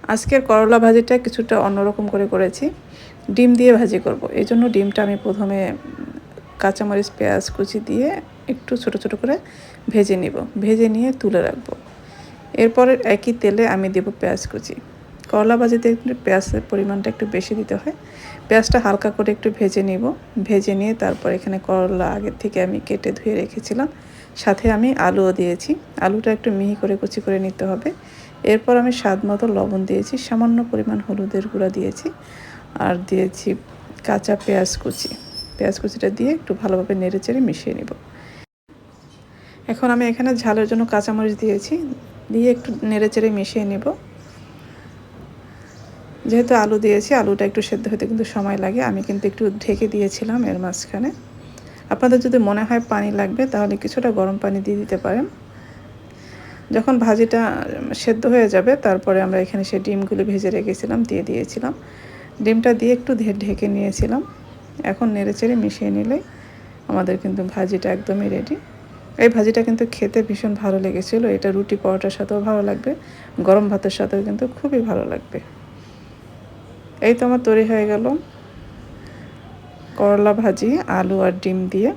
আজকের করলা ভাজিটা কিছুটা অন্যরকম করে করেছি, ডিম দিয়ে ভাজি করব। এই জন্য ডিমটা আমি প্রথমে কাঁচামরিচ পেঁয়াজ কুচি দিয়ে একটু ছোট ছোট করে ভেজে নিব, ভেজে নিয়ে তুলে রাখবো। এরপরে একই তেলে আমি দেব পেঁয়াজ কুচি। করলা ভাজিতে একটু পেঁয়াজের পরিমাণটা একটু বেশি দিতে হয়। পেঁয়াজটা হালকা করে একটু ভেজে নিব, ভেজে নিয়ে তারপর এখানে করলা আগের থেকে আমি কেটে ধুয়ে রেখেছিলাম, সাথে আমি আলুও দিয়েছি। আলুটা একটু মিহি করে কুচি করে নিতে হবে। এরপর আমি স্বাদ মতো লবণ দিয়েছি, সামান্য পরিমাণ হলুদের গুঁড়া দিয়েছি, আর দিয়েছি কাঁচা পেঁয়াজ কুচি। পেঁয়াজ কুচিটা দিয়ে একটু ভালোভাবে নেড়েচেড়ে মিশিয়ে নিব। এখন আমি এখানে ঝালের জন্য কাঁচামরিচ দিয়েছি, দিয়ে একটু নেড়েচেড়ে মিশিয়ে নিব। যেহেতু আলু দিয়েছি, আলুটা একটু সেদ্ধ হতে কিন্তু সময় লাগে, আমি কিন্তু একটু ঢেকে দিয়েছিলাম এর মাঝখানে। আপনাদের যদি মনে হয় পানি লাগবে তাহলে কিছুটা গরম পানি দিয়ে দিতে পারেন। যখন ভাজিটা সেদ্ধ হয়ে যাবে তারপরে আমরা এখানে সেই ডিমগুলো ভেজে রেখেছিলাম দিয়ে দিয়েছিলাম। ডিমটা দিয়ে একটু ঢেকে নিয়েছিলাম। এখন নেড়েচেড়ে মিশিয়ে নিলেই আমাদের কিন্তু ভাজিটা একদমই রেডি। এই ভাজিটা কিন্তু খেতে ভীষণ ভালো লেগেছিল। এটা রুটি পরোটার সাথেও ভালো লাগবে, গরম ভাতের সাথেও কিন্তু খুবই ভালো লাগবে। এই তো আমার তৈরি হয়ে গেল করলা ভাজি আলু আর ডিম দিয়ে।